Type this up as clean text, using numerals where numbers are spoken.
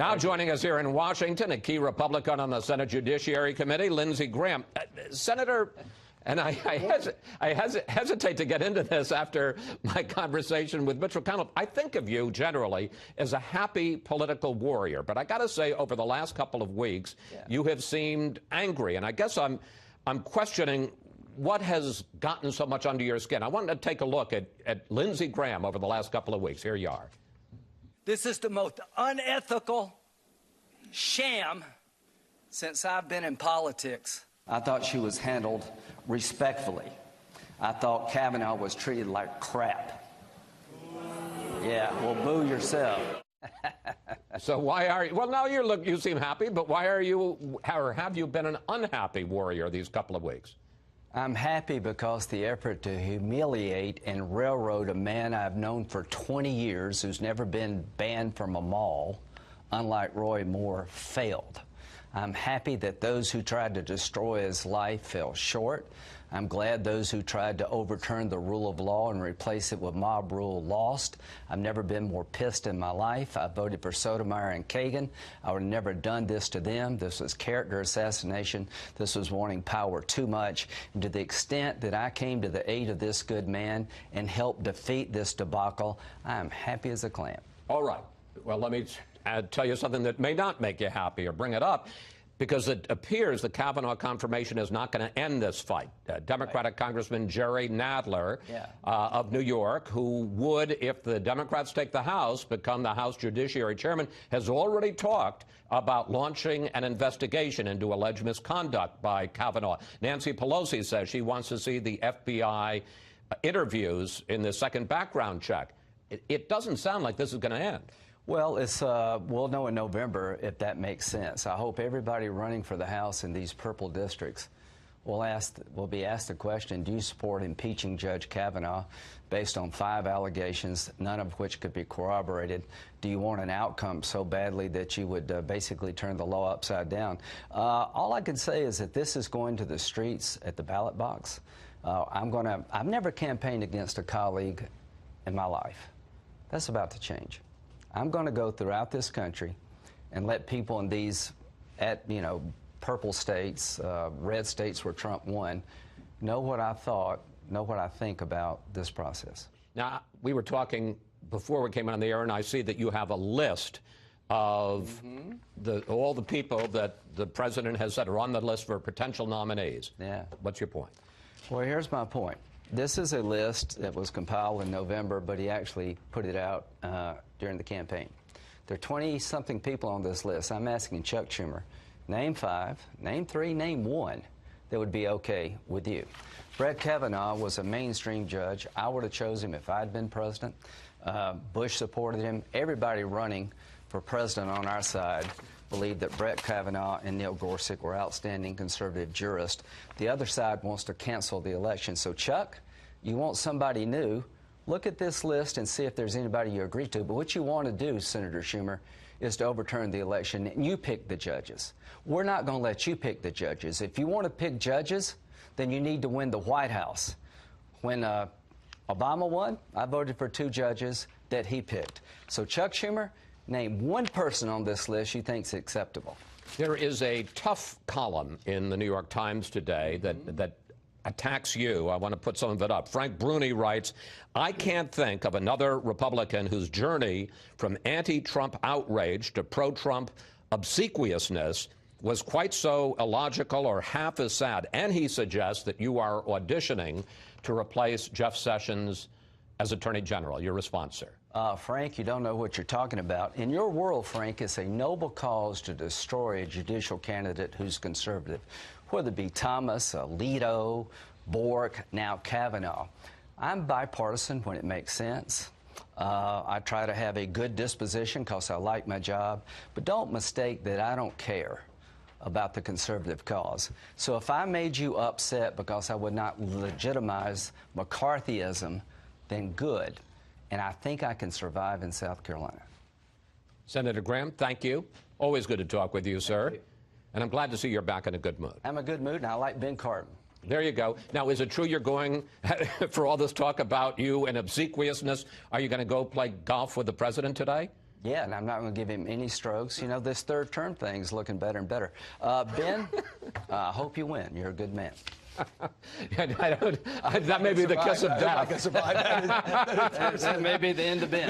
Now joining us here in Washington, a key Republican on the Senate Judiciary Committee, Lindsey Graham. Senator, and I hesitate to get into this after my conversation with Mitch McConnell. I think of you generally as a happy political warrior, but I got to say, over the last couple of weeks, you have seemed angry, and I guess I'm questioning what has gotten so much under your skin. I wanted to take a look at Lindsey Graham over the last couple of weeks. Here you are. This is the most unethical sham since I've been in politics. I thought she was handled respectfully. I thought Kavanaugh was treated like crap. Yeah, well, boo yourself. So why are you, well, now you seem happy, but why are you, or have you been an unhappy warrior these couple of weeks? I'm happy because the effort to humiliate and railroad a man I've known for 20 years who's never been banned from a mall, unlike Roy Moore, failed. I'm happy that those who tried to destroy his life fell short. I'm glad those who tried to overturn the rule of law and replace it with mob rule lost. I've never been more pissed in my life. I voted for Sotomayor and Kagan. I would have never done this to them. This was character assassination. This was wanting power too much. And to the extent that I came to the aid of this good man and helped defeat this debacle, I am happy as a clam. All right. Well, let me tell you something that may not make you happy or bring it up, because it appears the Kavanaugh confirmation is not going to end this fight. Democratic Congressman Jerry Nadler of New York, who would, if the Democrats take the House, become the House Judiciary Chairman, has already talked about launching an investigation into alleged misconduct by Kavanaugh. Nancy Pelosi says she wants to see the FBI interviews in the second background check. It doesn't sound like this is going to end. Well, we'll know in November if that makes sense. I hope everybody running for the House in these purple districts will be asked the question, do you support impeaching Judge Kavanaugh based on 5 allegations, none of which could be corroborated? Do you want an outcome so badly that you would basically turn the law upside down? All I can say is that this is going to the streets at the ballot box. I've never campaigned against a colleague in my life. That's about to change. I'm going to go throughout this country and let people in these, purple states, red states where Trump won, know what I thought, know what I think about this process. Now, we were talking before we came on the air, and I see that you have a list of all the people that the president has said are on the list for potential nominees. Yeah. What's your point? Well, here's my point. This is a list that was compiled in November, but he actually put it out during the campaign. There are 20-something people on this list. I'm asking Chuck Schumer, name 5, name 3, name 1 that would be okay with you. Brett Kavanaugh was a mainstream judge. I would have chosen him if I'd been president. Bush supported him. Everybody running for president on our side believed that Brett Kavanaugh and Neil Gorsuch were outstanding conservative jurists. The other side wants to cancel the election. So, Chuck, you want somebody new. Look at this list and see if there's anybody you agree to. But what you want to do, Senator Schumer, is to overturn the election, and you pick the judges. We're not going to let you pick the judges. If you want to pick judges, then you need to win the White House. When Obama won, I voted for 2 judges that he picked. So, Chuck Schumer, name 1 person on this list you think's acceptable. There is a tough column in the New York Times today that attacks you. I want to put some of it up. Frank Bruni writes, I can't think of another Republican whose journey from anti-Trump outrage to pro-Trump obsequiousness was quite so illogical or half as sad. And he suggests that you are auditioning to replace Jeff Sessions as Attorney General. Your response, sir? Frank, you don't know what you're talking about. In your world, Frank, it's a noble cause to destroy a judicial candidate who's conservative, whether it be Thomas, Alito, Bork, now Kavanaugh. I'm bipartisan when it makes sense. I try to have a good disposition because I like my job, but don't mistake that I don't care about the conservative cause. So if I made you upset because I would not legitimize McCarthyism, then good. And I think I can survive in South Carolina. Senator Graham, thank you. Always good to talk with you, sir. And I'm glad to see you're back in a good mood. I'm in a good mood, and I like Ben Cardin. There you go. Now, is it true you're going, for all this talk about you and obsequiousness, are you going to go play golf with the president today? Yeah, and I'm not going to give him any strokes. You know, this third term thing's looking better and better. Ben, I hope you win. You're a good man. That may be the kiss of death. That may be the end of Ben.